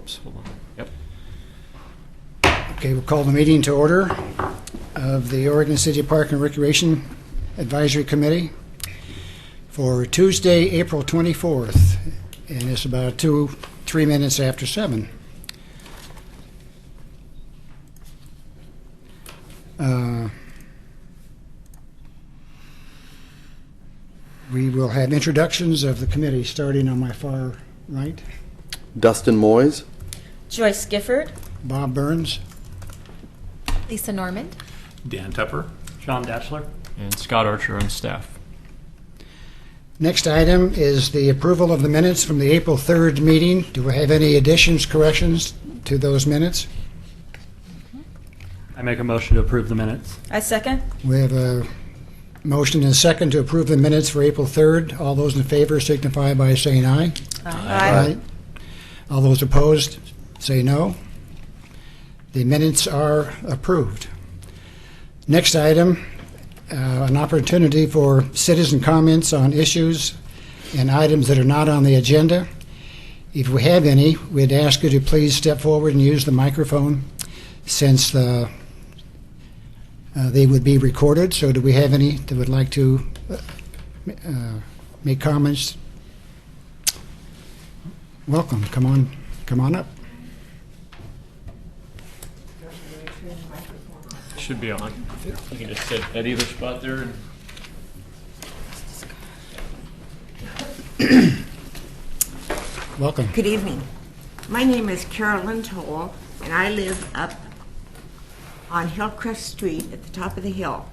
whoops, hold on. Yep. Okay, we'll call the meeting to order of the Oregon City Park and Recreation Advisory Committee for Tuesday, April 24th, and it's about 3 minutes after 7. We will have introductions of the committee starting on my far right. Dustin Moyes. Joyce Gifford. Bob Burns. Lisa Normand. Dan Tepper. Sean Datchler. And Scott Archer on staff. Next item is the approval of the minutes from the April 3rd meeting. Do we have any additions, corrections to those minutes? I make a motion to approve the minutes. I second. We have a motion and a second to approve the minutes for April 3rd. All those in favor signify by saying aye. Aye. All those opposed say no. The minutes are approved. Next item, an opportunity for citizen comments on issues and items that are not on the agenda. If we have any, we'd ask you to please step forward and use the microphone since they would be recorded. So do we have any that would like to make comments? Welcome. Come on up. Should be on. You can just sit at either spot there. Welcome. Good evening. My name is Carolyn Toll, and I live up on Hillcrest Street at the top of the hill,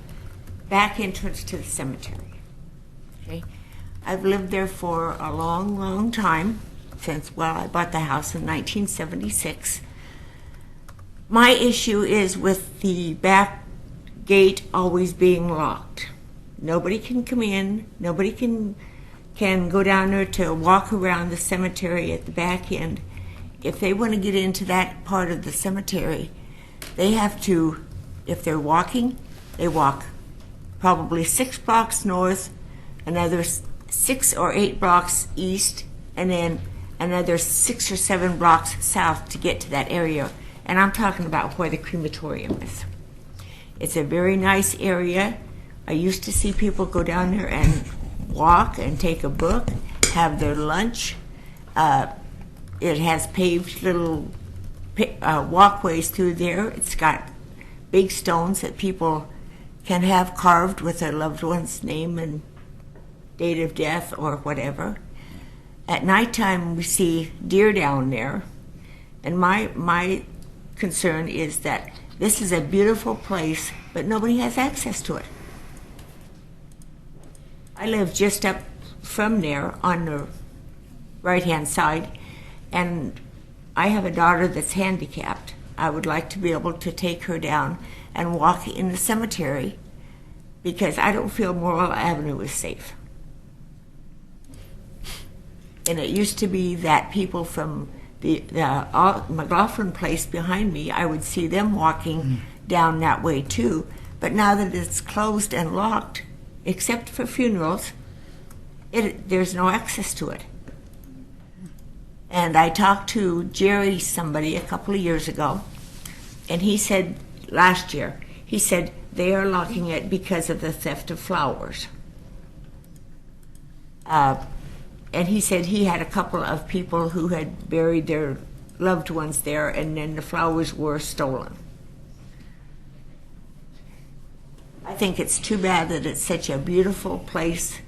back entrance to the cemetery. Okay, I've lived there for a long, long time, since, well, I bought the house in 1976. My issue is with the back gate always being locked. Nobody can come in, nobody can go down there to walk around the cemetery at the back end. If they want to get into that part of the cemetery, they have to, if they're walking, they walk probably 6 blocks north, another 6 or 8 blocks east, and then another 6 or 7 blocks south to get to that area. And I'm talking about where the crematorium is. It's a very nice area. I used to see people go down there and walk and take a book, have their lunch. It has paved little walkways through there. It's got big stones that people can have carved with their loved one's name and date of death or whatever. At nighttime, we see deer down there, and my concern is that this is a beautiful place, but nobody has access to it. I live just up from there on the right-hand side, and I have a daughter that's handicapped. I would like to be able to take her down and walk in the cemetery because I don't feel Morrill Avenue is safe. And it used to be that people from the McLaughlin place behind me, I would see them walking down that way too. But now that it's closed and locked, except for funerals, there's no access to it. And I talked to Jerry, somebody, a couple of years ago, and he said, last year, he said they are locking it because of the theft of flowers. And he said he had a couple of people who had buried their loved ones there, and then the flowers were stolen. I think it's too bad that it's such a beautiful place,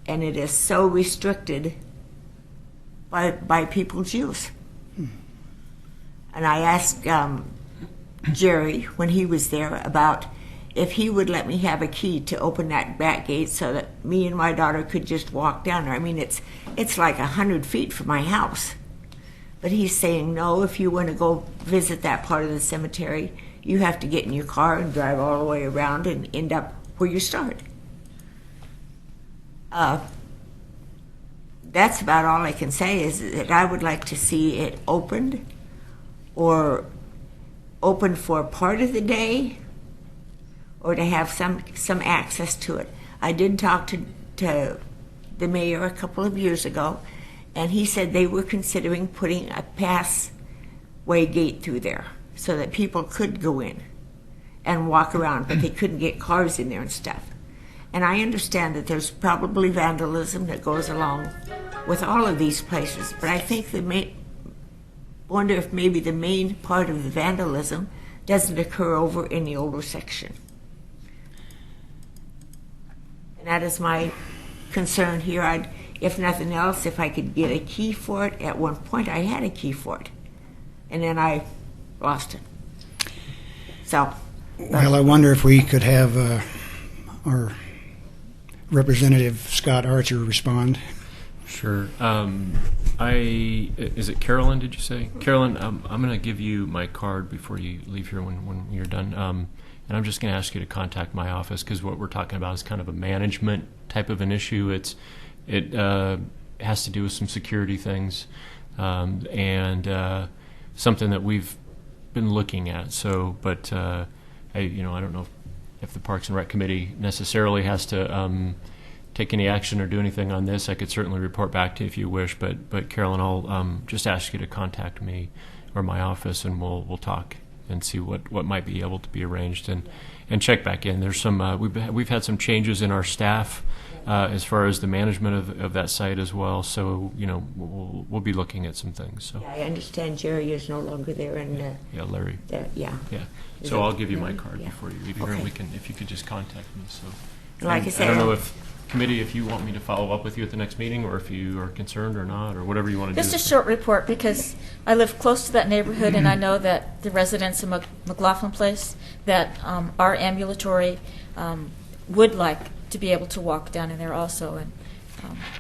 and it is so restricted by people's use. And I asked Jerry, when he was there, about if he would let me have a key to open that back gate so that me and my daughter could just walk down there. I mean, it's like 100 feet from my house. But he's saying, no, if you want to go visit that part of the cemetery, you have to get in your car and drive all the way around and end up where you started. That's about all I can say, is that I would like to see it opened, or open for part of the day, or to have some access to it. I did talk to the mayor a couple of years ago, and he said they were considering putting a pass two-way gate through there so that people could go in and walk around, but they couldn't get cars in there and stuff. And I understand that there's probably vandalism that goes along with all of these places, but I think wonder if maybe the main part of the vandalism doesn't occur over in the older section. And that is my concern here. If nothing else, if I could get a key for it. At one point I had a key for it, and then I lost it. So, Well, I wonder if we could have our Representative Scott Archer respond. Sure. Is it Carolyn, did you say? Carolyn, I'm going to give you my card before you leave here when you're done. And I'm just going to ask you to contact my office, because what we're talking about is kind of a management type of an issue. It has to do with some security things, and something that we've been looking at. So, but I don't know if the Parks and Rec Committee necessarily has to take any action or do anything on this. I could certainly report back to you if you wish, but Carolyn, I'll just ask you to contact me or my office, and we'll talk and see what might be able to be arranged, and check back in. There's some we've had some changes in our staff as far as the management of that site as well. So we'll be looking at some things. So I understand Jerry is no longer there, and yeah, Larry. yeah. So I'll give you my card Yeah. before you leave here, and if you could just contact me. So Like I And said, I don't know if you want me to follow up with you at the next meeting, or if you are concerned or not, or whatever you want to do. Just a short report, because I live close to that neighborhood, and I know that the residents of McLaughlin Place that are ambulatory would like to be able to walk down in there also. And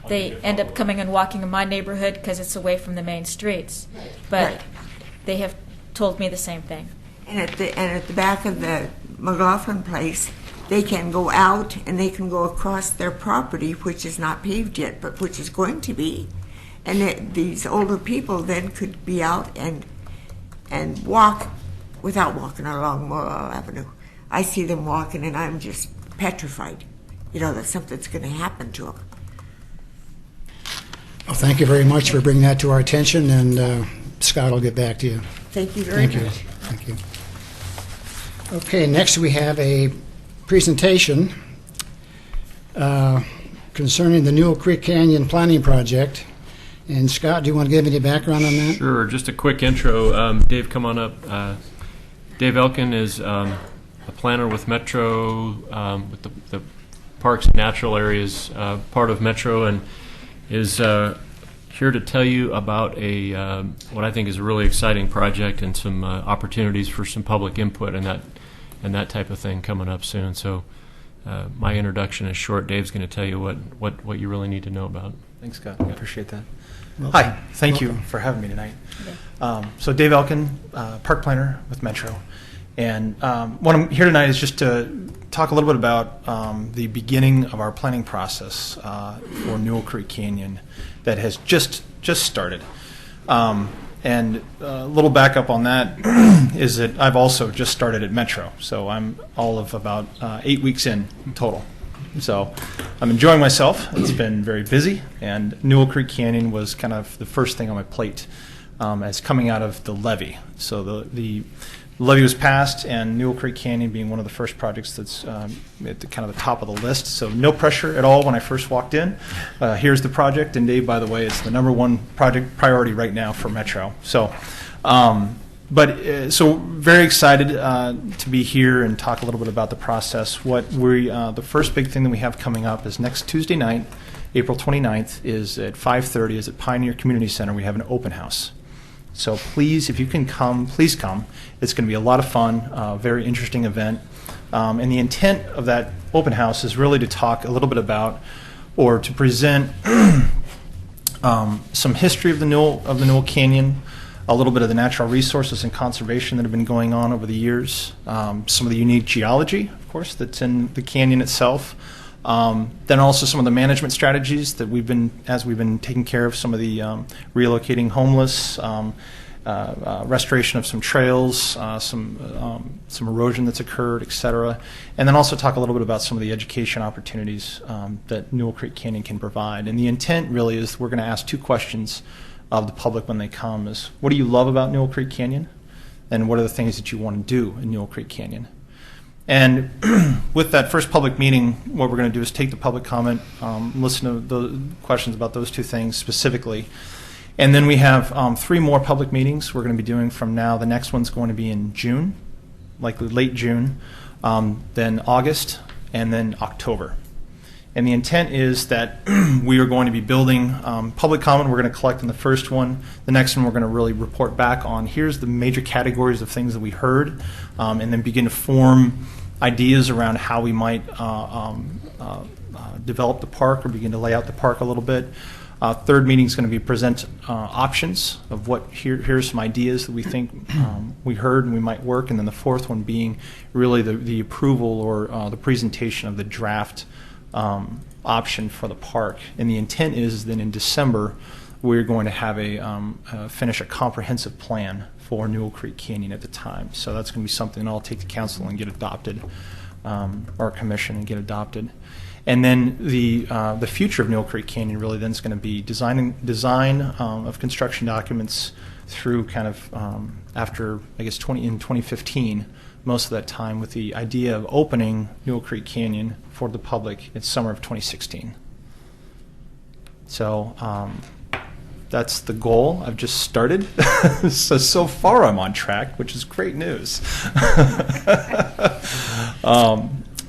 they end up coming and walking in my neighborhood because it's away from the main streets. But Right. they have told me the same thing. And at the back of the McLaughlin Place, they can go out and they can go across their property, which is not paved yet, but which is going to be. And these older people then could be out and walk without walking along Morrill Avenue. I see them walking, and I'm just petrified, that something's going to happen to them. Well, thank you very much for bringing that to our attention, and Scott will get back to you. Thank you very Thank you. much. Thank you. Okay, next we have a presentation concerning the Newell Creek Canyon Planning Project. And Scott, do you want to give any background on that? Sure. Just a quick intro. Dave, come on up. Dave Elkin is a planner with Metro, with the Parks and Natural Areas part of Metro, and is here to tell you about what I think is a really exciting project, and some opportunities for some public input and that type of thing coming up soon. So my introduction is short. Dave's going to tell you what you really need to know about. Thanks, Scott. I appreciate that. Welcome. Hi. Thank you for having me tonight. So Dave Elkin, park planner with Metro. And what I'm here tonight is just to talk a little bit about the beginning of our planning process for Newell Creek Canyon that has just started. And a little backup on that is that I've also just started at Metro, so I'm all of about 8 weeks in total. So I'm enjoying myself. It's been very busy, and Newell Creek Canyon was kind of the first thing on my plate as coming out of the levee. So the levee was passed, and Newell Creek Canyon being one of the first projects that's at the kind of the top of the list. So no pressure at all when I first walked in. Here's the project, and Dave, by the way, is the #1 project priority right now for Metro. So, so very excited to be here and talk a little bit about the process. The first big thing that we have coming up is next Tuesday night, April 29th, is at 5:30, is at Pioneer Community Center. We have an open house. So please, if you can come, please come. It's going to be a lot of fun, very interesting event. And the intent of that open house is really to talk a little bit about, or to present some history of the Newell Canyon, a little bit of the natural resources and conservation that have been going on over the years, some of the unique geology, of course, that's in the canyon itself. Then also some of the management strategies that we've been taking care of, some of the relocating homeless, restoration of some trails, some erosion that's occurred, et cetera. And then also talk a little bit about some of the education opportunities that Newell Creek Canyon can provide. And the intent really is we're going to ask 2 questions of the public when they come is, what do you love about Newell Creek Canyon? And what are the things that you want to do in Newell Creek Canyon? And with that first public meeting, what we're going to do is take the public comment, listen to the questions about those two things specifically. And then we have 3 more public meetings we're going to be doing from now. The next one's going to be in June, likely late June, then August, and then October. And the intent is that we are going to be building public comment we're going to collect in the first one. The next one we're going to really report back on, here's the major categories of things that we heard, and then begin to form ideas around how we might develop the park or begin to lay out the park a little bit. Third meeting is going to be present options of what here's some ideas that we think we heard and we might work, and then the fourth one being really the approval or the presentation of the draft option for the park. And the intent is then in December we're going to have finish a comprehensive plan for Newell Creek Canyon at the time. So that's going to be something I'll take to council and get adopted, or commission and get adopted. And then the future of Newell Creek Canyon really then is going to be design of construction documents through kind of after, I guess, in 2015, most of that time, with the idea of opening Newell Creek Canyon for the public in summer of 2016. So that's the goal. I've just started. so far I'm on track, which is great news.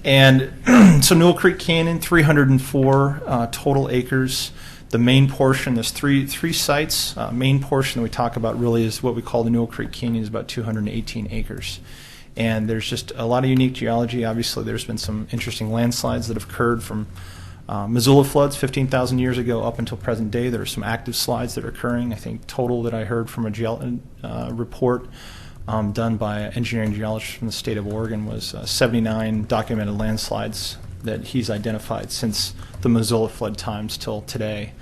And so Newell Creek Canyon, 304 total acres. The main portion, there's three sites. Main portion that we talk about really is what we call the Newell Creek Canyon, is about 218 acres. And there's just a lot of unique geology. Obviously, there's been some interesting landslides that have occurred from Missoula floods 15,000 years ago up until present day. There are some active slides that are occurring. I think total that I heard from a report done by an engineering geologist from the state of Oregon was 79 documented landslides that he's identified since the Missoula flood times till today.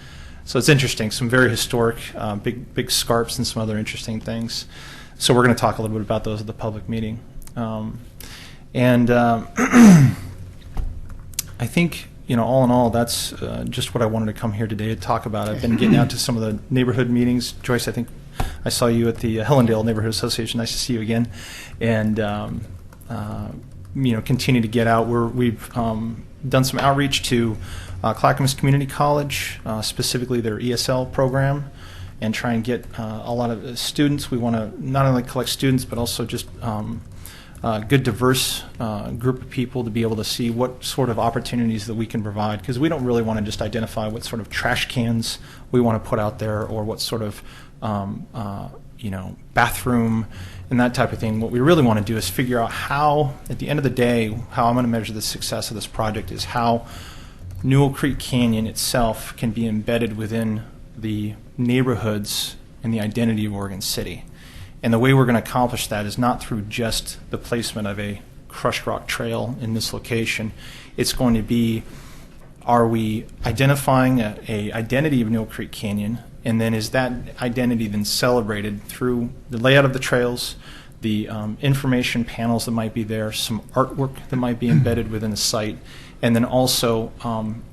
So it's interesting, some very historic, big scarps and some other interesting things. So we're going to talk a little bit about those at the public meeting. I think, all in all, that's just what I wanted to come here today to talk about. I've been getting out to some of the neighborhood meetings. Joyce, I think I saw you at the Hellendale Neighborhood Association. Nice to see you again. And, continue to get out. We've done some outreach to Clackamas Community College, specifically their ESL program, and try and get a lot of students. We want to not only collect students, but also just good, diverse group of people to be able to see what sort of opportunities that we can provide, because we don't really want to just identify what sort of trash cans we want to put out there or what sort of bathroom and that type of thing. What we really want to do is figure out how, at the end of the day, how I'm going to measure the success of this project is how Newell Creek Canyon itself can be embedded within the neighborhoods and the identity of Oregon City. And the way we're going to accomplish that is not through just the placement of a crushed rock trail in this location. It's going to be, are we identifying a identity of Newell Creek Canyon, and then is that identity then celebrated through the layout of the trails, the information panels that might be there, some artwork that might be embedded within the site, and then also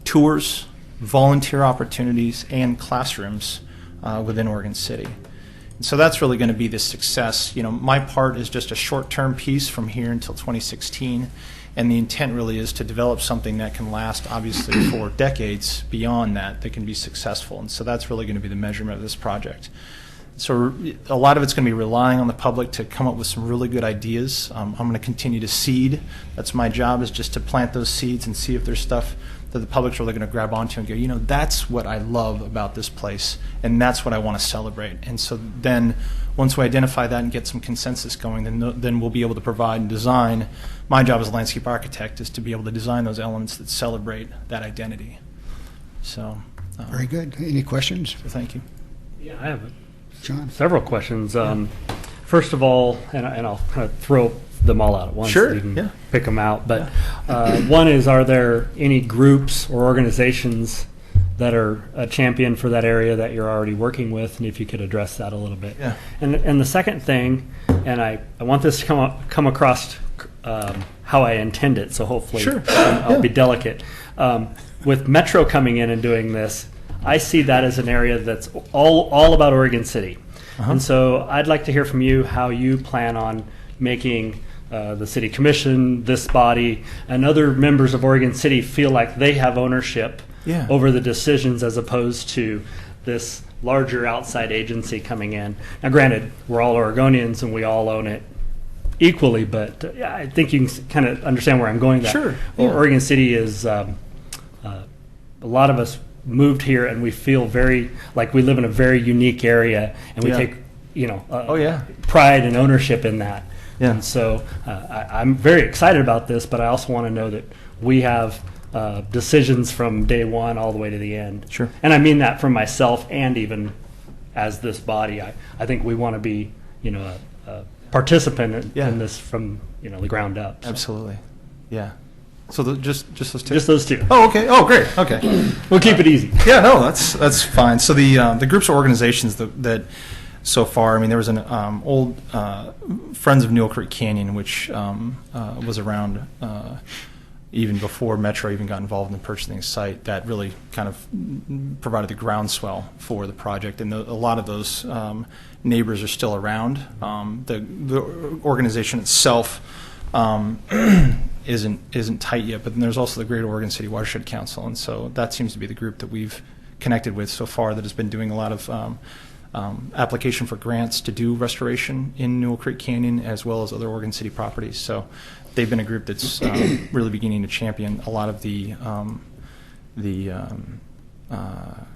tours, volunteer opportunities, and classrooms within Oregon City. And so that's really going to be the success. My part is just a short-term piece from here until 2016, and the intent really is to develop something that can last, obviously, for decades beyond that can be successful. And so that's really going to be the measurement of this project. So a lot of it's going to be relying on the public to come up with some really good ideas. I'm going to continue to seed. That's my job, is just to plant those seeds and see if there's stuff that the public's really going to grab onto and go, that's what I love about this place, and that's what I want to celebrate. And so then once we identify that and get some consensus going, then we'll be able to provide and design. My job as a landscape architect is to be able to design those elements that celebrate that identity. So Very good. Any questions? so thank you. Yeah, I have John? several questions. First of all, and I'll kind of throw them all out at once. Sure, So you can yeah. pick them out. But one is, are there any groups or organizations that are a champion for that area that you're already working with? And if you could address that a little bit. Yeah. And the second thing, and I want this to come across how I intend it, so hopefully Sure. I'll Yeah. be delicate. With Metro coming in and doing this, I see that as an area that's all about Oregon City. And so I'd like to hear from you how you plan on making the city commission, this body, and other members of Oregon City feel like they have ownership over the decisions as opposed to this larger outside agency coming in. Now, granted, we're all Oregonians and we all own it equally, but I think you can kind of understand where I'm going with that. Sure. Oregon City is, a lot of us moved here and we feel very like we live in a very unique area, and we take, pride and ownership in that. Yeah. And so I'm very excited about this, but I also want to know that we have decisions from day one all the way to the end. Sure. And I mean that for myself and even as this body. I think we want to be, a participant in this from, the ground up. So. Absolutely. Yeah. So just those two? Just those two. Oh, okay. Oh, great. Okay. We'll keep it easy. Yeah, no, that's fine. So the groups or organizations that so far, I mean, there was an old Friends of Newell Creek Canyon, which was around even before Metro even got involved in purchasing the site. That really kind of provided the groundswell for the project, and a lot of those neighbors are still around. The organization itself isn't tight yet, but then there's also the Greater Oregon City Watershed Council, and so that seems to be the group that we've connected with so far that has been doing a lot of application for grants to do restoration in Newell Creek Canyon as well as other Oregon City properties. So they've been a group that's really beginning to champion a lot of the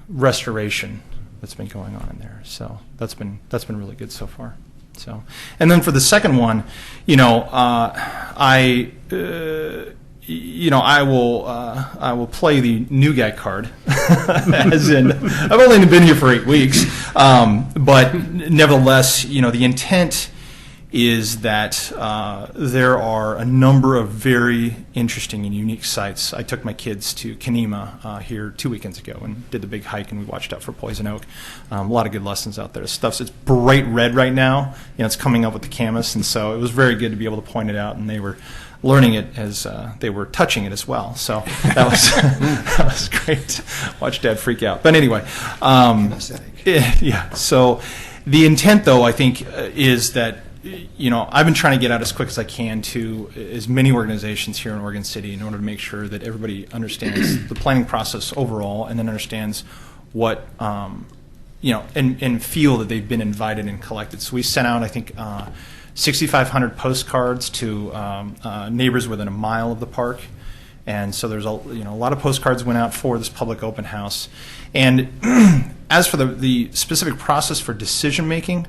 restoration that's been going on in there. So that's been really good so far. So, and then for the second one, I will play the new guy card, as in I've only been here for 8 weeks, but nevertheless, the intent is that there are a number of very interesting and unique sites. I took my kids to Kanema here 2 weekends ago and did the big hike, and we watched out for poison oak. A lot of good lessons out there. It's bright red right now. It's coming up with the camas, and so it was very good to be able to point it out, and they were learning it as they were touching it as well. So that was that was great. Watch Dad freak out. But anyway, yeah. So the intent, though, I think, is that I've been trying to get out as quick as I can to as many organizations here in Oregon City in order to make sure that everybody understands the planning process overall, and then understands what and feel that they've been invited and collected. So we sent out, I think, 6,500 postcards to neighbors within a mile of the park, and so there's a lot of postcards went out for this public open house. And as for the specific process for decision making,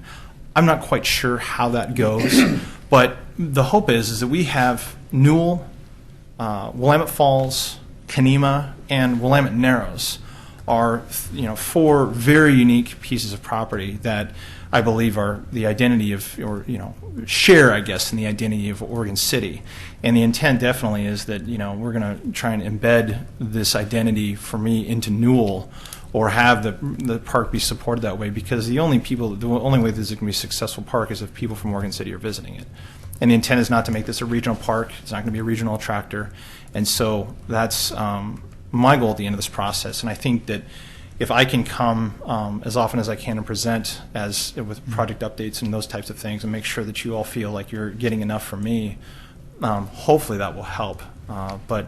I'm not quite sure how that goes, but the hope is that we have Newell, Willamette Falls, Kanema, and Willamette Narrows are 4 very unique pieces of property that I believe are the identity of, share, I guess, in the identity of Oregon City. And the intent definitely is that, we're going to try and embed this identity for me into Newell, or have the park be supported that way, because the only way this is going to be a successful park is if people from Oregon City are visiting it. And the intent is not to make this a regional park. It's not going to be a regional attractor. And so that's my goal at the end of this process. And I think that if I can come as often as I can and present with project updates and those types of things, and make sure that you all feel like you're getting enough from me, hopefully that will help. But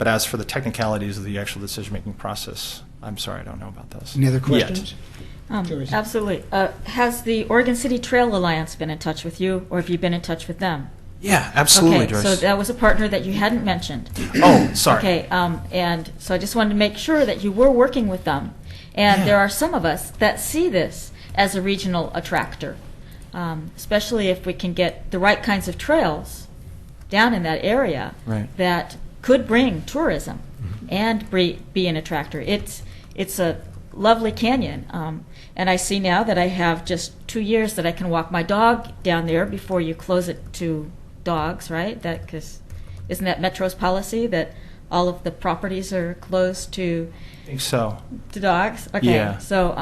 as for the technicalities of the actual decision-making process, I'm sorry, I don't know about those. Any other questions? Absolutely. Has the Oregon City Trail Alliance been in touch with you, or have you been in touch with them? Yeah, absolutely, Okay, Joyce. so that was a partner that you hadn't mentioned. Oh, sorry. Okay, and so I just wanted to make sure that you were working with them. And there are some of us that see this as a regional attractor, especially if we can get the right kinds of trails down in that area that could bring tourism and be an attractor. It's a lovely canyon, and I see now that I have just 2 years that I can walk my dog down there before you close it to dogs, right? Because isn't that Metro's policy that all of the properties are closed to? I think so. To dogs. Okay. Yeah. So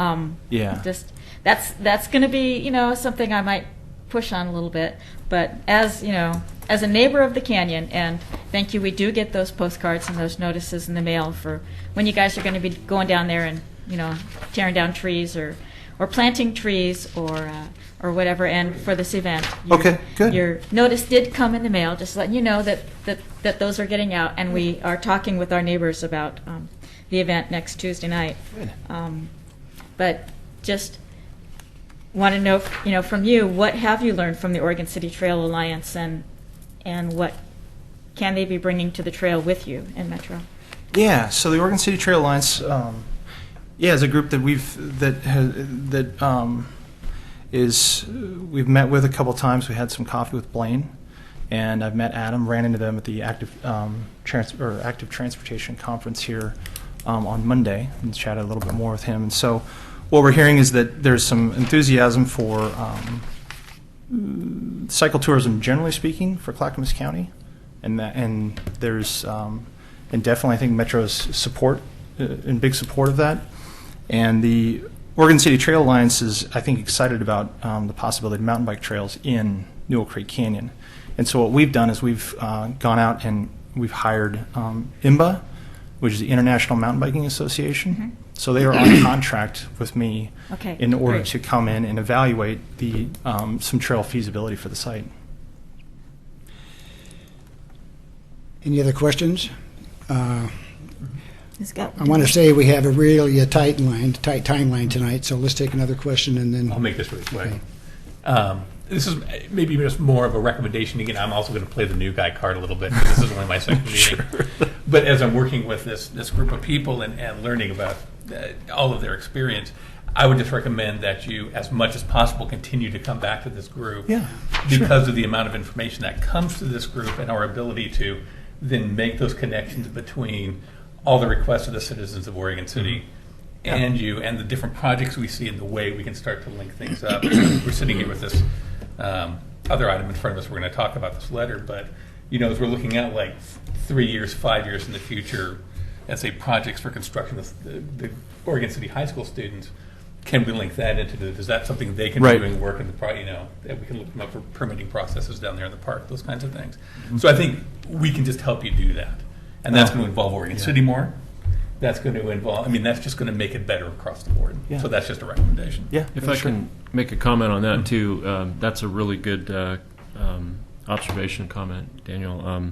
yeah. just that's going to be something I might push on a little bit. But as you know, as a neighbor of the canyon, and thank you, we do get those postcards and those notices in the mail for when you guys are going to be going down there and tearing down trees or planting trees or whatever, and for this event. Okay, good. Your notice did come in the mail, just letting you know that those are getting out, and we are talking with our neighbors about the event next Tuesday night. Good. But just want to know, from you, what have you learned from the Oregon City Trail Alliance, and what can they be bringing to the trail with you in Metro? Yeah, so the Oregon City Trail Alliance, is a group that we've met with a couple times. We had some coffee with Blaine, and I've met Adam. Ran into them at the Active Transportation Conference here on Monday, and chatted a little bit more with him. And so, what we're hearing is that there's some enthusiasm for cycle tourism, generally speaking, for Clackamas County, and there's and definitely I think Metro's support in big support of that. And the Oregon City Trail Alliance is, I think, excited about the possibility of mountain bike trails in Newell Creek Canyon. And so what we've done is we've gone out and we've hired IMBA, which is the International Mountain Biking Association. Mm-hmm. So they are on contract with me in order to come in and evaluate some trail feasibility for the site. Any other questions? I want to say we have a really tight timeline tonight, so let's take another question and then. I'll make this really quick. Okay. This is maybe just more of a recommendation. Again, I'm also going to play the new guy card a little bit, because this is only my second meeting. Sure. But as I'm working with this group of people and learning about all of their experience, I would just recommend that you, as much as possible, continue to come back to this group. Yeah, because of the amount of information that comes to this group and our ability to then make those connections between all the requests of the citizens of Oregon City and you, and the different projects we see, and the way we can start to link things up. We're sitting here with this other item in front of us. We're going to talk about this letter, but as we're looking at like 3 years, 5 years in the future, as say projects for construction of the Oregon City high school students, can we link that into is that something they can be doing work in the that we can look them up for permitting processes down there in the park, those kinds of things. Mm-hmm. So I think we can just help you do that. And that's going to involve Oregon City more. That's going to involve, that's just going to make it better across the board. Yeah. So that's just a recommendation. Yeah. If I can make a comment on that too, that's a really good observation comment, Daniel.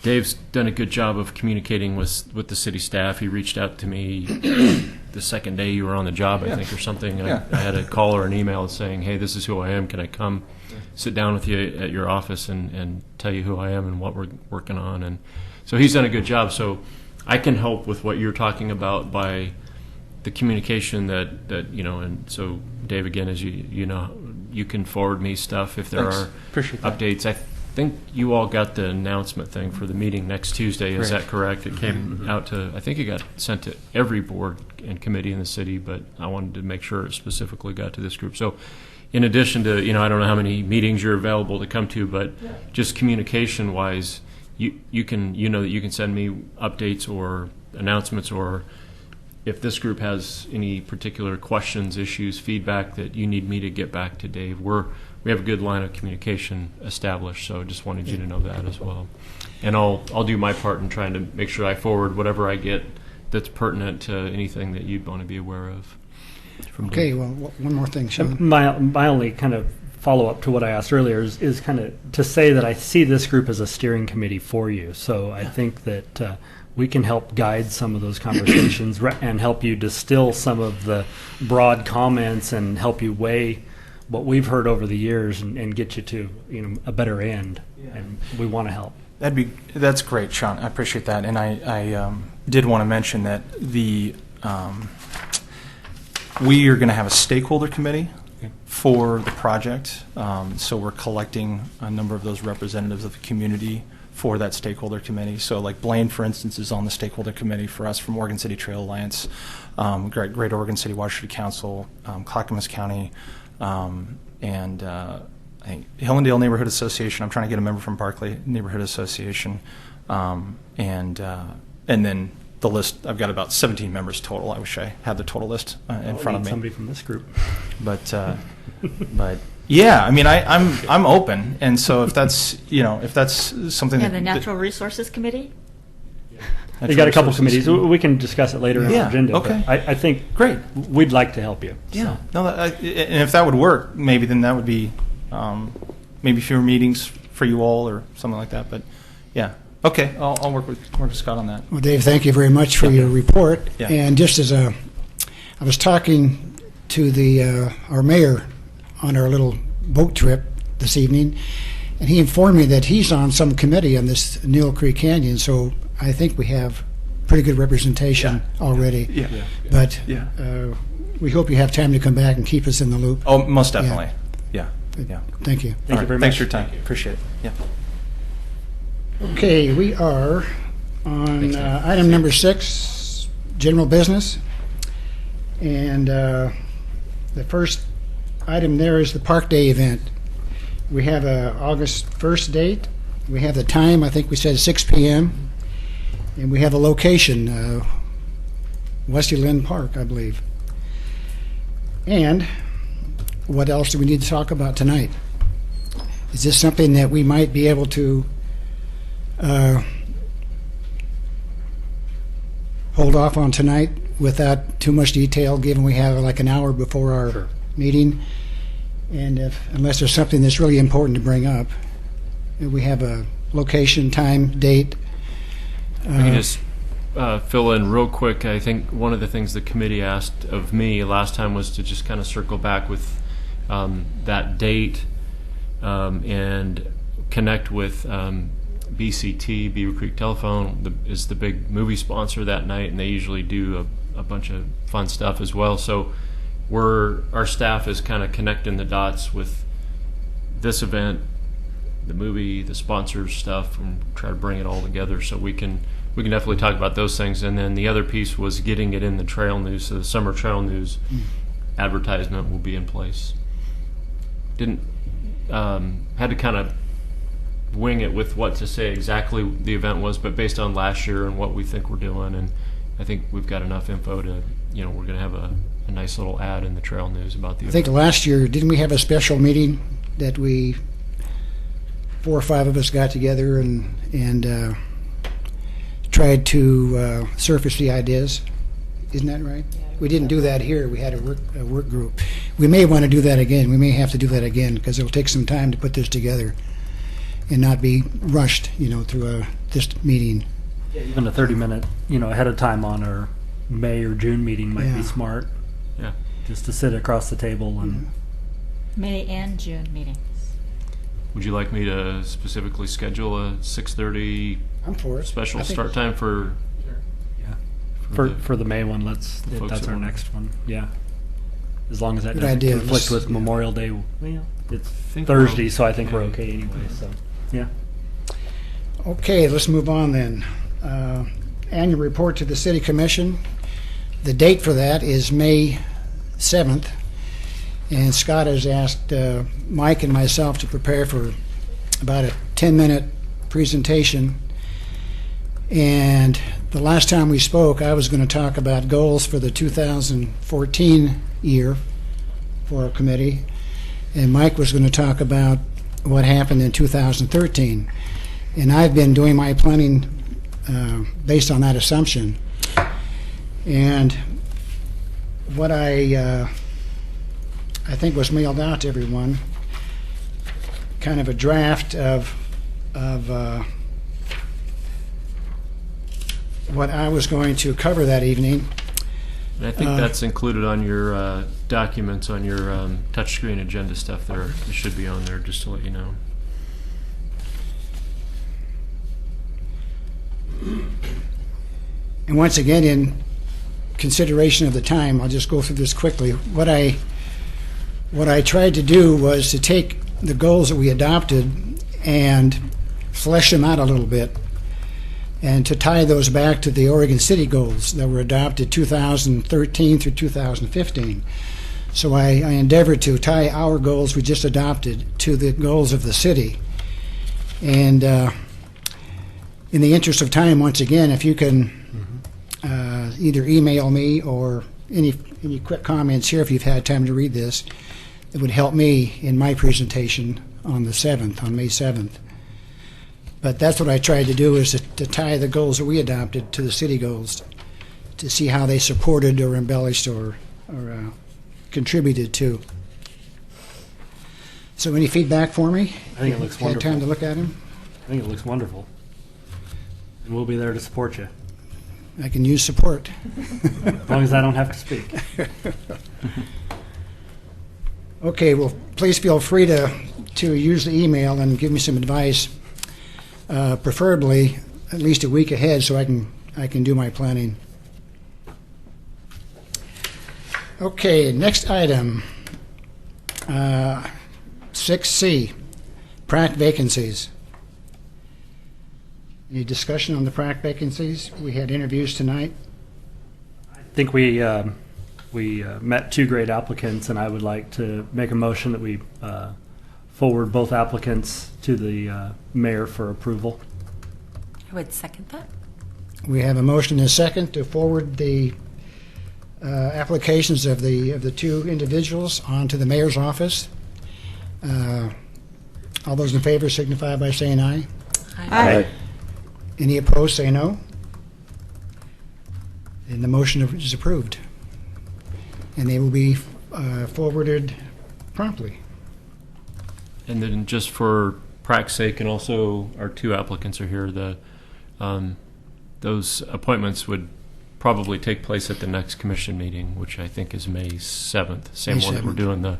Dave's done a good job of communicating with the city staff. He reached out to me the second day you were on the job, I think, or something. I had a call or an email saying, hey, this is who I am. Can I come sit down with you at your office and tell you who I am and what we're working on? And so he's done a good job. So I can help with what you're talking about by the communication that and so Dave, again, as you can forward me stuff if there are updates. I think you all got the announcement thing for the meeting next Tuesday. Is that correct? It came out to, I think it got sent to every board and committee in the city, but I wanted to make sure it specifically got to this group. So in addition to, I don't know how many meetings you're available to come to, but just communication wise, you can that you can send me updates or announcements, or if this group has any particular questions, issues, feedback that you need me to get back to Dave. We have a good line of communication established, so just wanted you to know that as well. And I'll do my part in trying to make sure I forward whatever I get that's pertinent to anything that you'd want to be aware of. Okay, well, one more thing, Sean. My only kind of follow-up to what I asked earlier is kind of to say that I see this group as a steering committee for you. So I think that we can help guide some of those conversations and help you distill some of the broad comments and help you weigh what we've heard over the years and get you to a better end. And we want to help. That's great, Sean. I appreciate that. And I did want to mention that we are going to have a stakeholder committee for the project. So we're collecting a number of those representatives of the community for that stakeholder committee. So like Blaine, for instance, is on the stakeholder committee for us from Oregon City Trail Alliance, Great Oregon City Water Street Council, Clackamas County, and I think Hillendale Neighborhood Association. I'm trying to get a member from Barclay Neighborhood Association, and then the list. I've got about 17 members total. I wish I had the total list in front of me. Somebody from this group, but Yeah, I mean, I'm open, and so if that's something Yeah, that the Natural Resources Committee? Natural You got a couple Resources- committees. We can discuss it later in Yeah, the agenda. but okay. I think Great. we'd like to help you. Yeah, so. no, and if that would work, maybe then that would be maybe fewer meetings for you all or something like that. But yeah, okay, I'll work with Scott on that. Well, Dave, thank you very much for your report. Yeah. And just as I was talking to our mayor on our little boat trip this evening, and he informed me that he's on some committee on this Newell Creek Canyon, so I think we have pretty good representation already. Yeah. But Yeah. we hope you have time to come back and keep us in the loop. Oh, most definitely. Yeah. Yeah. Thank you. Thank All you very Thanks much. for your time. Appreciate it. Yeah. Okay, we are on item number 6, general business. And the first item there is the Park Day event. We have a August 1st date. We have the time, I think we said 6 p.m. And we have a location, Westy Lynn Park, I believe. And what else do we need to talk about tonight? Is this something that we might be able to hold off on tonight without too much detail, given we have like an hour before our meeting? And unless there's something that's really important to bring up, we have a location, time, date. I can just fill in real quick. I think one of the things the committee asked of me last time was to just kind of circle back with that date and connect with BCT, Beaver Creek Telephone, is the big movie sponsor that night, and they usually do a bunch of fun stuff as well. So our staff is kind of connecting the dots with this event, the movie, the sponsors stuff, and try to bring it all together so we can definitely talk about those things. And then the other piece was getting it in the trail news, so the summer trail news advertisement will be in place. Had to kind of wing it with what to say exactly the event was, but based on last year and what we think we're doing, and I think we've got enough info to, we're going to have a nice little ad in the trail news about the I think event. last year, didn't we have a special meeting that 4 or 5 of us got together and tried to surface the ideas? Isn't that right? We didn't do that here. We had a work group. We may want to do that again. We may have to do that again because it'll take some time to put this together and not be rushed, through this meeting. Even a 30-minute, ahead of time on our May or June meeting might Yeah. be smart. Yeah. Just to sit across the table and May and June meetings. Would you like me to specifically schedule a 6:30 I'm for it. special I think- start time for for the May one, folks that's that our want- next one. Yeah. As long as that Good doesn't idea. conflict Let's- with Memorial Day. Well, it's think Thursday, we're so I think we're okay. okay anyway. So, yeah. Okay, let's move on then. Annual report to the City Commission. The date for that is May 7th. And Scott has asked Mike and myself to prepare for about a 10-minute presentation. And the last time we spoke, I was going to talk about goals for the 2014 year for our committee. And Mike was going to talk about what happened in 2013. And I've been doing my planning based on that assumption. And what I think was mailed out to everyone, kind of a draft of what I was going to cover that evening. And I think that's included on your documents, on your touchscreen agenda stuff there. It should be on there, just to let you know. And once again, in consideration of the time, I'll just go through this quickly. What I tried to do was to take the goals that we adopted and flesh them out a little bit, and to tie those back to the Oregon City goals that were adopted 2013 through 2015. So I endeavored to tie our goals we just adopted to the goals of the city. And in the interest of time, once again, if you can either email me or any quick comments here if you've had time to read this, it would help me in my presentation on the 7th, on May 7th. But that's what I tried to do, is to tie the goals that we adopted to the city goals, to see how they supported or embellished or contributed to. So any feedback for me? I think it looks Had time to wonderful. look at them? I think it looks wonderful. And we'll be there to support you, I can use support. as long as I don't have to speak. Okay, well, please feel free to use the email and give me some advice, preferably at least a week ahead, so I can do my planning. Okay, next item, 6C, PrAC vacancies. Any discussion on the PrAC vacancies? We had interviews tonight. I think we met two great applicants, and I would like to make a motion that we forward both applicants to the mayor for approval. I would second that. We have a motion and a second to forward the applications of the two individuals on to the mayor's office. All those in favor signify by saying aye. Aye. Any opposed, say no. And the motion is approved. And they will be forwarded promptly. And then just for PrAC's sake, and also our two applicants are here, those appointments would probably take place at the next commission meeting, which I think is May 7th, same May one that we're 7th. doing the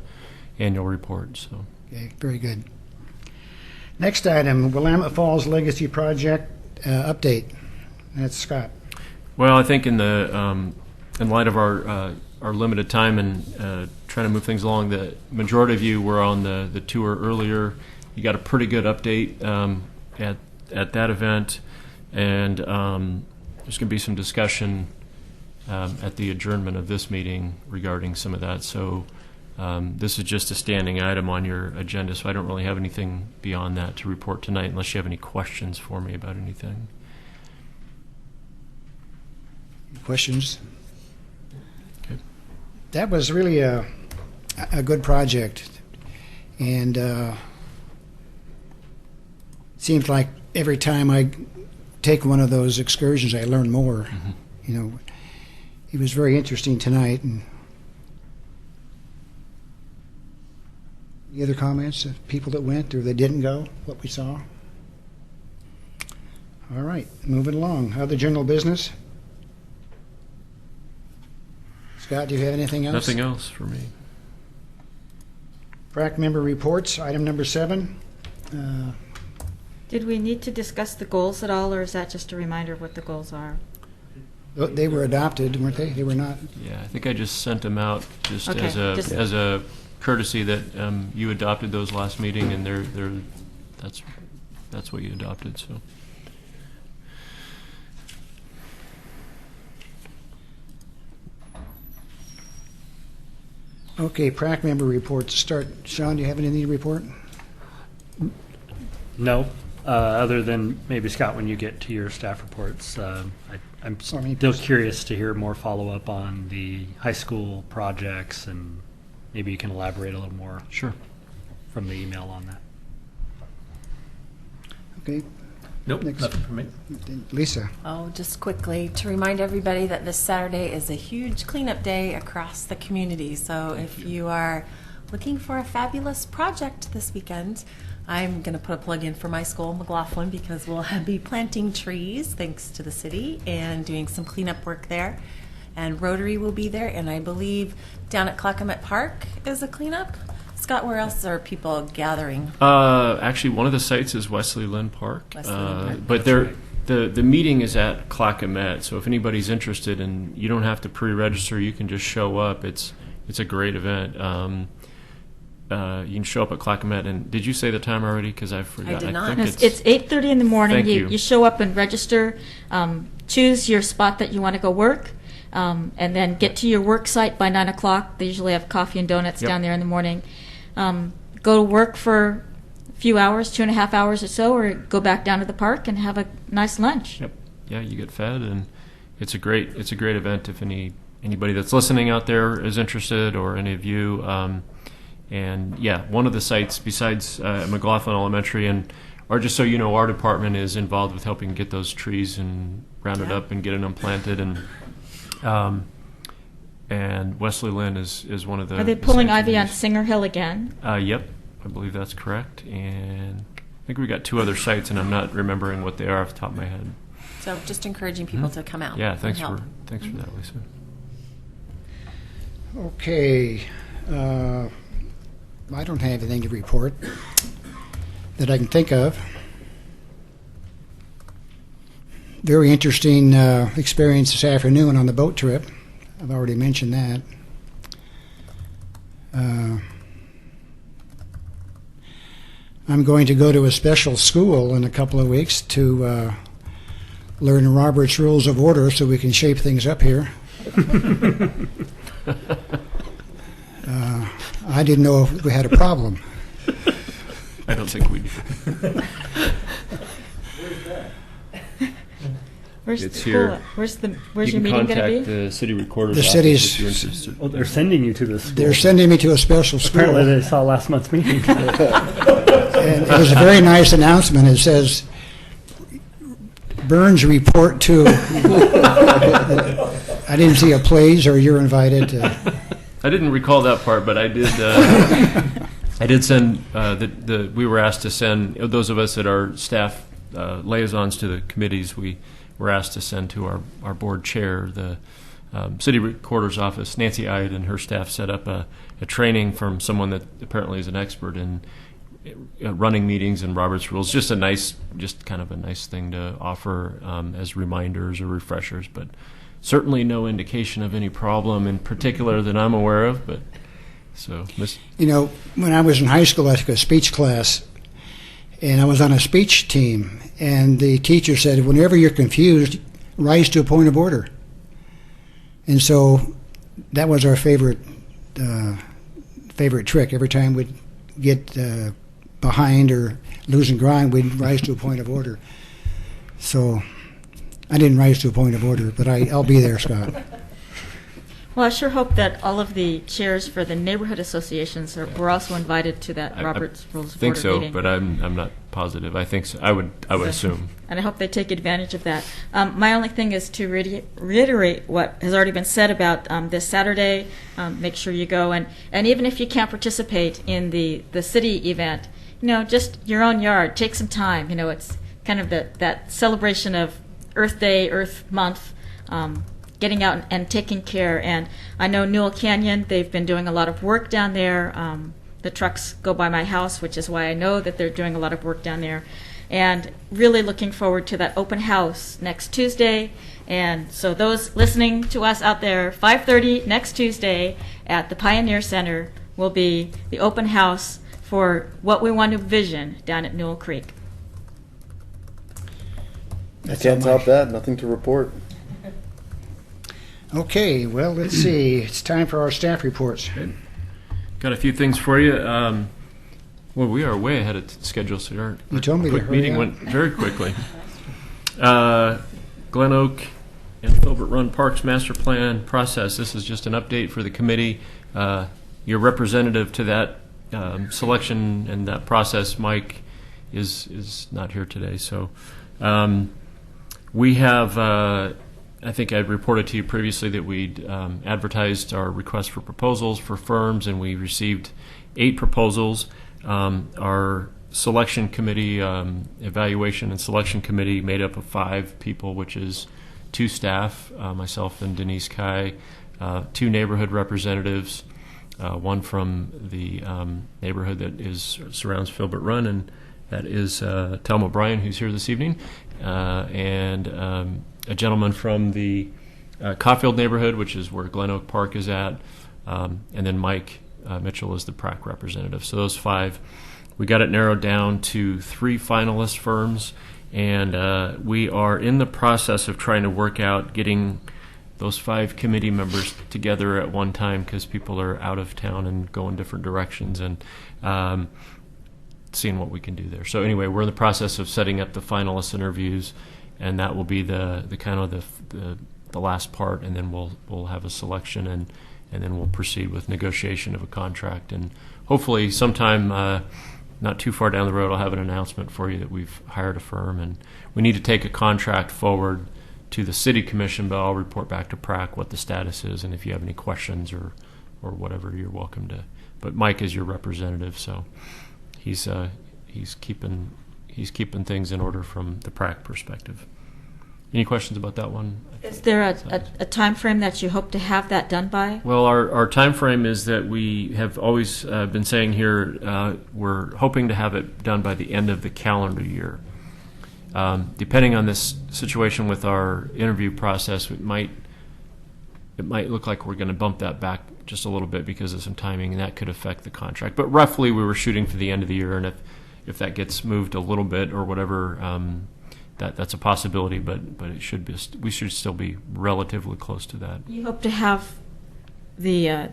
annual report. So Okay, very good. Next item, Willamette Falls Legacy Project update. That's Scott. well, I think in the in light of our limited time and trying to move things along, the majority of you were on the tour earlier. You got a pretty good update at that event, and there's going to be some discussion at the adjournment of this meeting regarding some of that. So this is just a standing item on your agenda, so I don't really have anything beyond that to report tonight unless you have any questions for me about anything. Questions? Okay. That was really a good project, and seems like every time I take one of those excursions, I learn more. Mm-hmm. You know, it was very interesting tonight. And any other comments of people that went or that didn't go? What we saw. All right, moving along. Other general business. Scott, do you have anything else? Nothing else for me. PrAC member reports, item number 7. Did we need to discuss the goals at all, or is that just a reminder of what the goals are? They were adopted, weren't they? They were not. Yeah, I think I just sent them out just Okay, as a courtesy that you adopted those last meeting, and that's what you adopted. So. Okay, PrAC member reports. Start. Sean, do you have anything to report? No, other than maybe, Scott, when you get to your staff reports, I'm still curious to hear more follow-up on the high school projects, and maybe you can elaborate a little more Sure. from the email on that. Okay, Nope, Next. nothing for me. Lisa. Oh, just quickly to remind everybody that this Saturday is a huge cleanup day across the community. So if you are looking for a fabulous project this weekend, I'm going to put a plug in for my school, McLaughlin, because we'll be planting trees thanks to the city and doing some cleanup work there. And Rotary will be there, and I believe down at Clackamat Park is a cleanup. Scott, where else are people gathering? Actually, one of the sites is Wesley Lynn Park, Wesley Lynn Park. but the meeting is at Clackamat. So if anybody's interested, and you don't have to pre-register, you can just show up. It's a great event. You can show up at Clackamat. And did you say the time already? Because I forgot. I did not. think No, it's it's 8:30 in the morning. Thank you. You show up and register. Choose your spot that you want to go work, and then get to your work site by 9 o'clock. They usually have coffee and donuts Yep. down there in the morning. Go to work for a few hours, 2.5 hours or so, or go back down to the park and have a nice lunch. Yep. Yeah, you get fed, and it's a great event. If anybody that's listening out there is interested, or any of you, And yeah, one of the sites besides McLaughlin Elementary, and or just so you know, our department is involved with helping get those trees and rounded up and getting them planted. And Wesley Lynn is one of the. Are they pulling sites ivy on used. Singer Hill again? Yep, I believe that's correct. And I think we got 2 other sites, and I'm not remembering what they are off the top of my head. So just encouraging people to come out. Yeah, and thanks help. for that, Lisa. Okay. I don't have anything to report that I can think of. Very interesting experience this afternoon on the boat trip. I've already mentioned that. I'm going to go to a special school in a couple of weeks to learn Robert's Rules of Order so we can shape things up here. I didn't know if we had a problem. I don't think we do. Where's It's the school here. at? Where's You your can meeting going to contact be? the city recorder's The office city's- if you're interested. Oh, they're sending you to this school. They're sending me to a special school. Apparently, they saw last month's meeting. And it was a very nice announcement. It says, Burns report to. I didn't see a please or you're invited. I didn't recall that part, but I did. I did send. We were asked to send those of us that are staff liaisons to the committees. We were asked to send to our board chair, the city recorder's office. Nancy Ide and her staff set up a training from someone that apparently is an expert in running meetings and Robert's Rules. Just kind of a nice thing to offer as reminders or refreshers, but certainly no indication of any problem in particular that I'm aware of. But so, You know, when I was in high school, I took a speech class, and I was on a speech team, and the teacher said, whenever you're confused, rise to a point of order. And so that was our favorite trick. Every time we'd get behind or losing ground, we'd rise to a point of order. So I didn't rise to a point of order, but I'll be there, Scott. Well, I sure hope that all of the chairs for the neighborhood associations were also invited to that Robert's Rules of think Order so, meeting. but I'm not positive. I think so. I would assume. And I hope they take advantage of that. My only thing is to reiterate what has already been said about this Saturday. Make sure you go, and even if you can't participate in the city event, just your own yard. Take some time. It's kind of that celebration of Earth Day, Earth Month. Getting out and taking care. And I know Newell Canyon, they've been doing a lot of work down there. The trucks go by my house, which is why I know that they're doing a lot of work down there. And really looking forward to that open house next Tuesday. And so those listening to us out there, 5:30 next Tuesday at the Pioneer Center will be the open house for what we want to vision down at Newell Creek. I can't top that. Nothing to report. Okay, well, let's see. It's time for our staff reports. Got a few things for you. Well, we are way ahead of schedule, so our You told me to quick hurry meeting up. went very quickly. Glen Oak and Filbert Run Parks Master Plan process. This is just an update for the committee. Your representative to that selection and that process, Mike, is not here today. So we have. I think I reported to you previously that we'd advertised our request for proposals for firms, and we received 8 proposals. Our selection committee, evaluation and selection committee, made up of 5 people, which is 2 staff, myself and Denise Kai, 2 neighborhood representatives, one from the neighborhood that surrounds Filbert Run, and that is Thelma Bryan, who's here this evening, and a gentleman from the Caulfield neighborhood, which is where Glen Oak Park is at, and then Mike Mitchell is the PRAC representative. So those 5, we got it narrowed down to 3 finalist firms, and we are in the process of trying to work out getting those 5 committee members together at one time because people are out of town and going different directions, and seeing what we can do there. So anyway, we're in the process of setting up the finalist interviews, and that will be the kind of the last part, and then we'll have a selection, and then we'll proceed with negotiation of a contract, and hopefully sometime not too far down the road, I'll have an announcement for you that we've hired a firm, and we need to take a contract forward to the City Commission, but I'll report back to PRAC what the status is, and if you have any questions or whatever, you're welcome to. But Mike is your representative, so he's keeping things in order from the PRAC perspective. Any questions about that one? Is there a time frame that you hope to have that done by? Well, our time frame is that we have always been saying here we're hoping to have it done by the end of the calendar year. Depending on this situation with our interview process, it might look like we're going to bump that back just a little bit because of some timing, and that could affect the contract. But roughly, we were shooting for the end of the year, and if that gets moved a little bit or whatever, that's a possibility. But it should be, we should still be relatively close to that. You hope to have the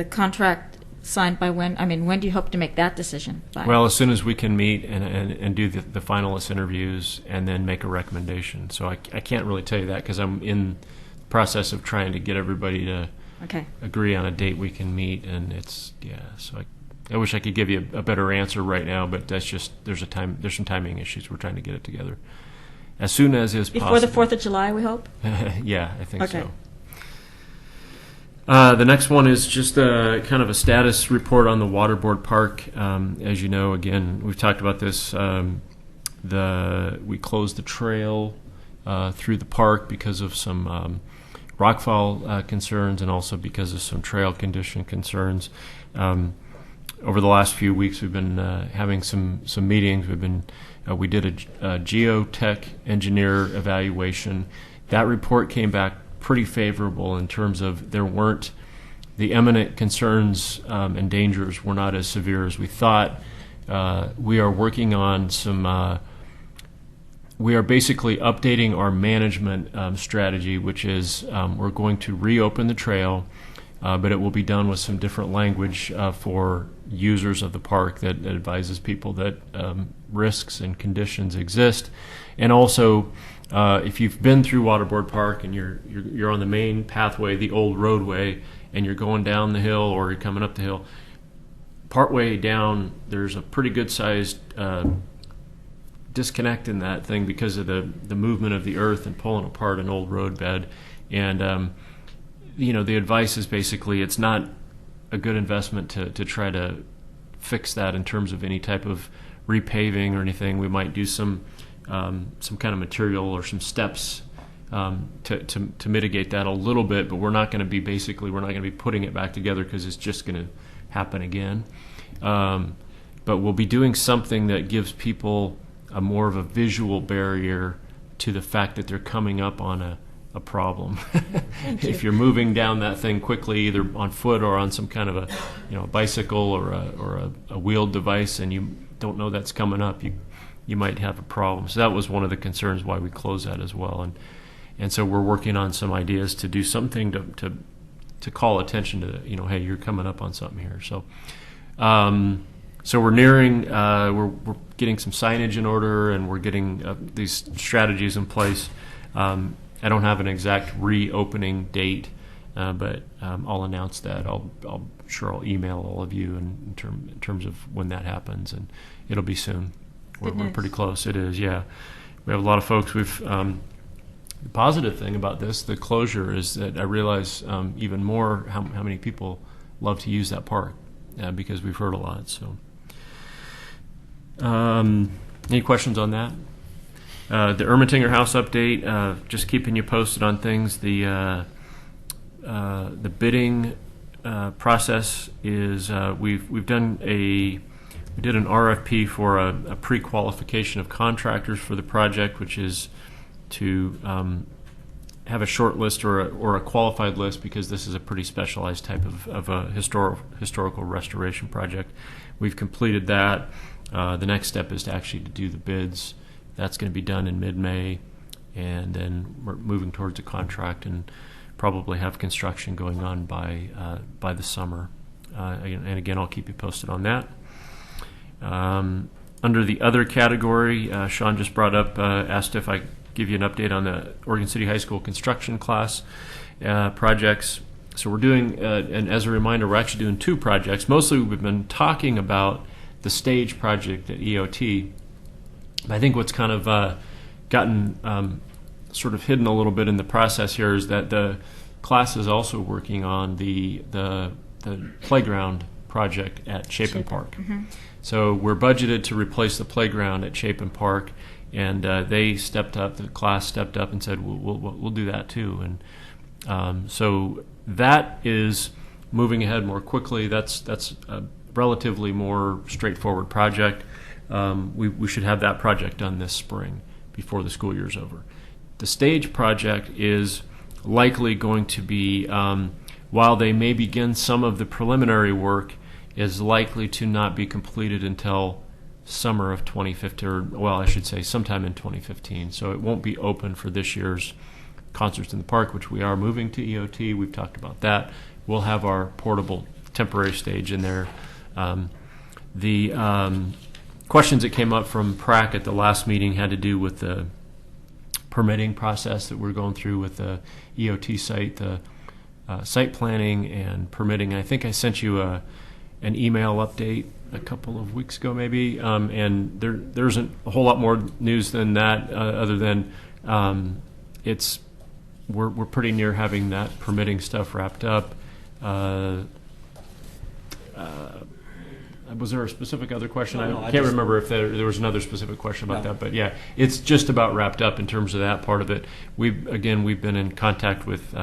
contract signed by when? I mean, when do you hope to make that decision by? Well, as soon as we can meet and do the finalist interviews and then make a recommendation. So I can't really tell you that because I'm in the process of trying to get everybody to agree on a date we can meet, and so I wish I could give you a better answer right now, but that's just there's some timing issues. We're trying to get it together as soon as is possible. Before the 4th of July, we hope? Yeah, I think so. The next one is just kind of a status report on the Waterboard Park. As you know, again, we've talked about this. We closed the trail through the park because of some rockfall concerns and also because of some trail condition concerns. Over the last few weeks, we've been having some meetings. We did a geotech engineer evaluation. That report came back pretty favorable in terms of the imminent concerns and dangers were not as severe as we thought. We are working on we are basically updating our management strategy, which is we're going to reopen the trail, but it will be done with some different language for users of the park that advises people that risks and conditions exist. And also, if you've been through Waterboard Park and you're on the main pathway, the old roadway, and you're going down the hill or you're coming up the hill, partway down there's a pretty good sized disconnect in that thing because of the movement of the earth and pulling apart an old roadbed. And the advice is basically it's not a good investment to try to fix that in terms of any type of repaving or anything. We might do some kind of material or some steps to mitigate that a little bit, but we're not going to be putting it back together because it's just going to happen again. But we'll be doing something that gives people a more of a visual barrier to the fact that they're coming up on a problem. If you're moving down that thing quickly, either on foot or on some kind of a bicycle or a wheeled device, and you don't know that's coming up, you might have a problem. So that was one of the concerns why we closed that as well. And so we're working on some ideas to do something to call attention to, hey, you're coming up on something here. So so we're nearing, we're getting some signage in order, and we're getting these strategies in place. I don't have an exact reopening date, but I'll announce that. I'll email all of you in terms of when that happens, and it'll be soon. We're pretty close. It is, yeah. We have a lot of folks. The positive thing about the closure, is that I realize even more how many people love to use that park because we've heard a lot. So, any questions on that? The Ermatinger House update, just keeping you posted on things. The bidding process is we did an RFP for a pre-qualification of contractors for the project, which is to have a short list or a qualified list, because this is a pretty specialized type of a historical restoration project. We've completed that. The next step is to actually do the bids. That's going to be done in mid-May, and then we're moving towards a contract and probably have construction going on by the summer. And again, I'll keep you posted on that. Under the other category, Sean just brought up, asked if I give you an update on the Oregon City High School construction class projects. So we're doing, and as a reminder, we're actually doing 2 projects. Mostly we've been talking about the stage project at EOT. I think what's kind of gotten sort of hidden a little bit in the process here is that the class is also working on the playground project at Chapin Park. So we're budgeted to replace the playground at Chapin Park, and they stepped up. The class stepped up and said, "We'll do that too." And so that is moving ahead more quickly. That's a relatively more straightforward project. We should have that project done this spring before the school year's over. The stage project is likely going to be, while they may begin some of the preliminary work, is likely to not be completed until summer of 2015, or, well, I should say sometime in 2015. So it won't be open for this year's Concerts in the Park, which we are moving to EOT. We've talked about that. We'll have our portable temporary stage in there. The questions that came up from PRAC at the last meeting had to do with the permitting process that we're going through with the EOT site, the site planning and permitting. I think I sent you an email update a couple of weeks ago, maybe, and there isn't a whole lot more news than that, other than we're pretty near having that permitting stuff wrapped up. Was there a specific other question? No, I can't remember if there was another specific question about that, but yeah, it's just about wrapped up in terms of that part of it. We've been in contact with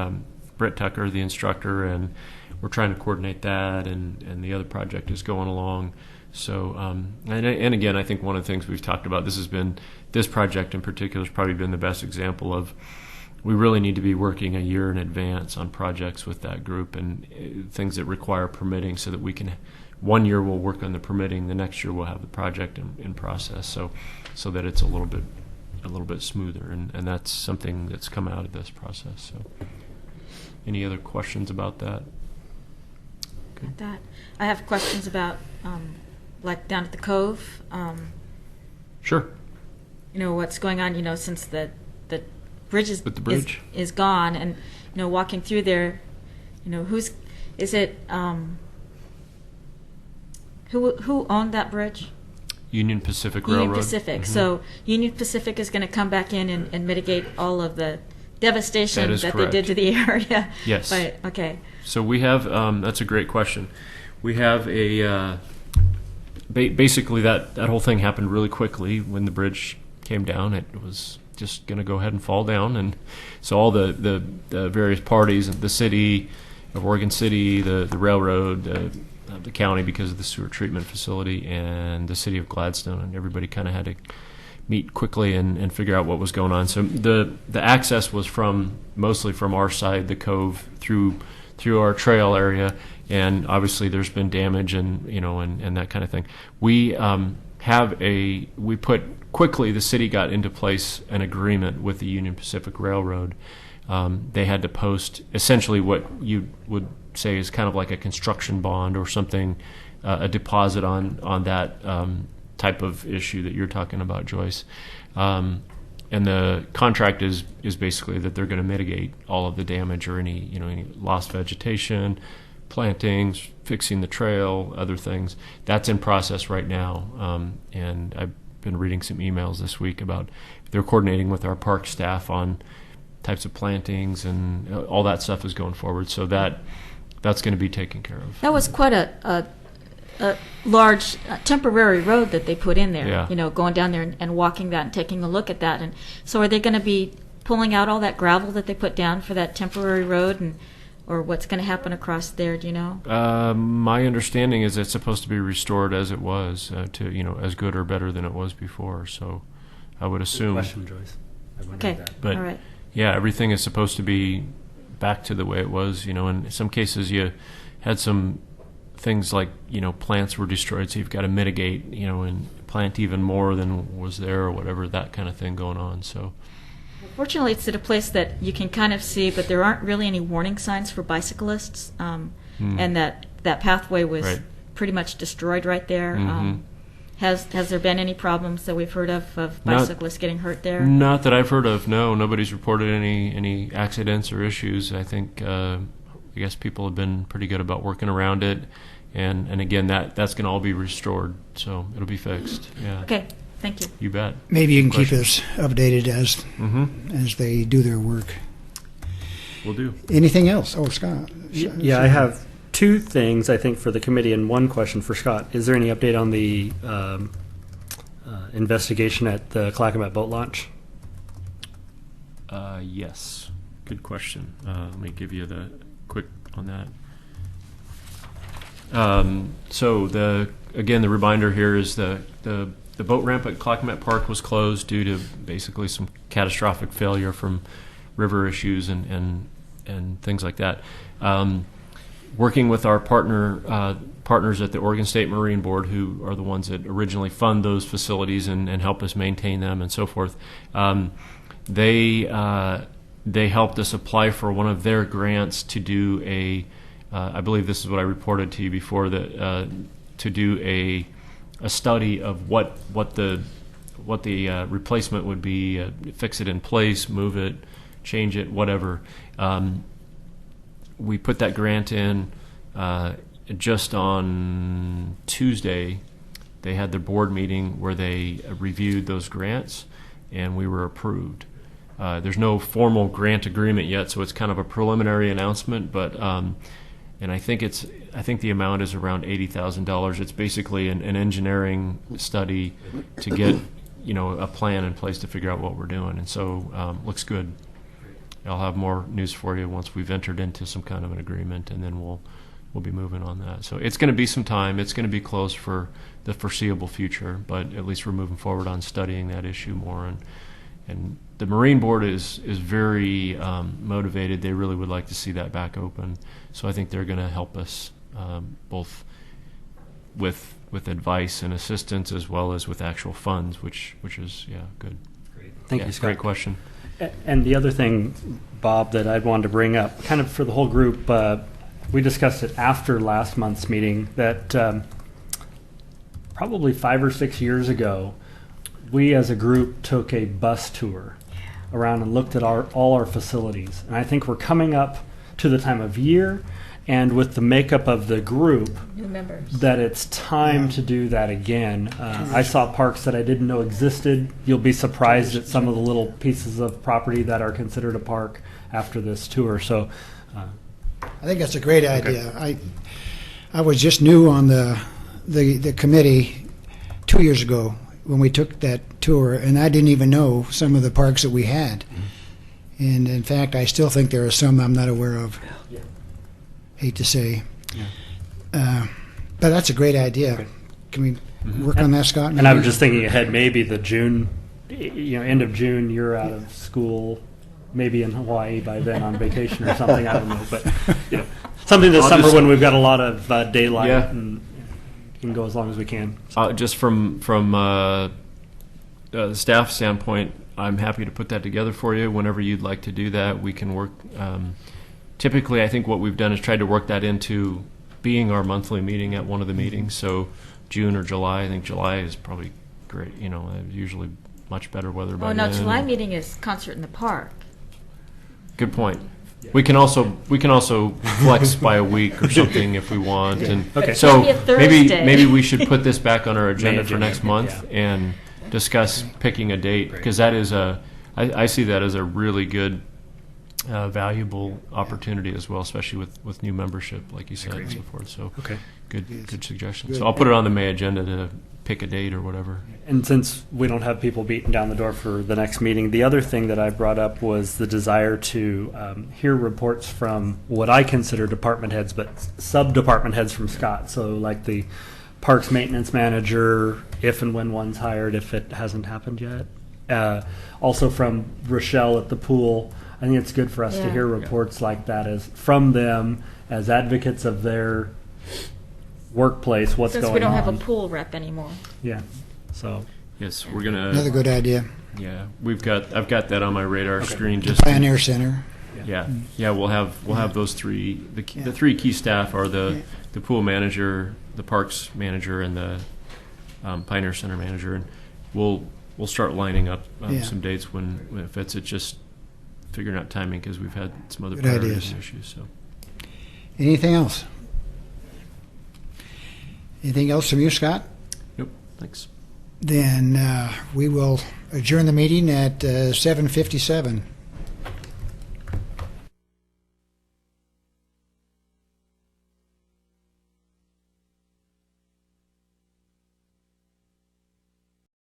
Britt Tucker, the instructor, and we're trying to coordinate that, and the other project is going along. So, and again, I think one of the things we've talked about, this project in particular has probably been the best example of, we really need to be working a year in advance on projects with that group and things that require permitting, so that we can, 1 year we'll work on the permitting, the next year we'll have the project in process, so that it's a little bit smoother, and that's something that's come out of this process. So, any other questions about that? Okay. That I have questions about, like down at the Cove. Sure. What's going on? Since the bridge With the bridge? is gone, and walking through there, is it? Who owned that bridge? Union Pacific Railroad. Union Pacific. Mhm. So Union Pacific is going to come back in and mitigate all of the devastation That is they correct. did to the area. Yes. Okay. So we have, that's a great question. We have basically that whole thing happened really quickly when the bridge came down. It was just going to go ahead and fall down. And so all the various parties, the city of Oregon City, the railroad, the county because of the sewer treatment facility, and the city of Gladstone, and everybody kind of had to meet quickly and figure out what was going on. So the access was mostly from our side, the Cove, through our trail area, and obviously there's been damage and and that kind of thing. The city got into place an agreement with the Union Pacific Railroad. They had to post essentially what you would say is kind of like a construction bond or something, a deposit on that type of issue that you're talking about, Joyce. And the contract is basically that they're going to mitigate all of the damage or any lost vegetation, plantings, fixing the trail, other things. That's in process right now. And I've been reading some emails this week about they're coordinating with our park staff on types of plantings, and all that stuff is going forward. So that's going to be taken care of. That was quite a large temporary road that they put in there. Yeah. Going down there and walking that and taking a look at that. And so, are they going to be pulling out all that gravel that they put down for that temporary road, or what's going to happen across there? Do you know? My understanding is it's supposed to be restored as it was, to as good or better than it was before. So, I would assume. Good question, Joyce. I wondered Okay. that. But all right. yeah, everything is supposed to be back to the way it was. In some cases, you had some things like plants were destroyed, so you've got to mitigate, and plant even more than was there or whatever, that kind of thing going on. So Fortunately, it's at a place that you can kind of see, but there aren't really any warning signs for bicyclists, and that pathway was Right. pretty much destroyed right there. Mhm. Has there been any problems that we've heard of bicyclists getting hurt there? Not that I've heard of. No, nobody's reported any accidents or issues. I think I guess people have been pretty good about working around it. And again, that's going to all be restored, so it'll be fixed. Yeah. Okay, thank you. You bet. Maybe you can keep Questions? us updated as they do their work. We'll do. Anything else? Oh, Scott. Yeah, I have two things, I think, for the committee and one question for Scott. Is there any update on the investigation at the Clackamat boat launch? Yes. Good question. Let me give you the quick on that. So the reminder here is the boat ramp at Clackamat Park was closed due to basically some catastrophic failure from river issues and things like that. Working with our partners at the Oregon State Marine Board, who are the ones that originally fund those facilities and help us maintain them and so forth, they helped us apply for one of their grants to do I believe this is what I reported to you before, that to do a study of what the replacement would be, fix it in place, move it, change it, whatever. We put that grant in just on Tuesday. They had their board meeting where they reviewed those grants, and we were approved. There's no formal grant agreement yet, so it's kind of a preliminary announcement, but and I think the amount is around $80,000. It's basically an engineering study to get a plan in place to figure out what we're doing, and so looks good. I'll have more news for you once we've entered into some kind of an agreement, and then we'll be moving on that. So it's going to be some time. It's going to be closed for the foreseeable future, but at least we're moving forward on studying that issue more. And the Marine Board is very motivated. They really would like to see that back open. So I think they're going to help us both with advice and assistance as well as with actual funds, which is good. Great. Thank you, Scott. Great question. And the other thing, Bob, that I'd wanted to bring up, kind of for the whole group, we discussed it after last month's meeting, that probably 5 or 6 years ago, we as a group took a bus tour around and looked at all our facilities. And I think we're coming up to the time of year, and with the makeup of the group, New members. that it's time to do that again. I saw parks that I didn't know existed. You'll be surprised at some of the little pieces of property that are considered a park after this tour. So, I think that's a great idea. I was just new on the committee 2 years ago when we took that tour, and I didn't even know some of the parks that we had. And in fact, I still think there are some I'm not aware of. Yeah. Hate to say. But that's a great idea. Can we work on that, Scott? and I was just thinking ahead, maybe the June, end of June, you're out of school, maybe in Hawaii by then on vacation or something. I don't know, but something this summer when we've got a lot of daylight and can go as long as we can. Just from the staff standpoint, I'm happy to put that together for you. Whenever you'd like to do that, we can work. Typically, I think what we've done is tried to work that into being our monthly meeting at one of the meetings. So June or July, I think July is probably great. Usually much better weather by Oh, no, then. July meeting is concert in the park. Good point. We can also flex by a week or something if we want. And Okay. so Maybe a Thursday. maybe we should put this back on our agenda for agenda, next month and discuss picking a date, because that is I see that as a really good, valuable opportunity as well, especially with new membership, like you said, and so forth. So Okay. good suggestion. So I'll put it on the May agenda to pick a date or whatever. And since we don't have people beating down the door for the next meeting, the other thing that I brought up was the desire to hear reports from what I consider department heads, but sub-department heads from Scott. So like the parks maintenance manager, if and when one's hired, if it hasn't happened yet. Also from Rochelle at the pool. I think it's good for us to Yeah. hear reports like that as from them as advocates of their workplace, what's Since going on. we don't have a pool rep anymore. Yeah. So Yes, we're gonna. Another good idea. Yeah, I've got that on my radar screen. Just Pioneer Center. Yeah. We'll have those three. The three key staff are the pool manager, the parks manager, and the Pioneer Center manager, and we'll start lining up some dates when it fits. It's just figuring out timing because we've had some other Good priorities ideas. and issues. So Anything else? Anything else from you, Scott? Nope. Thanks. Then we will adjourn the meeting at 7:57.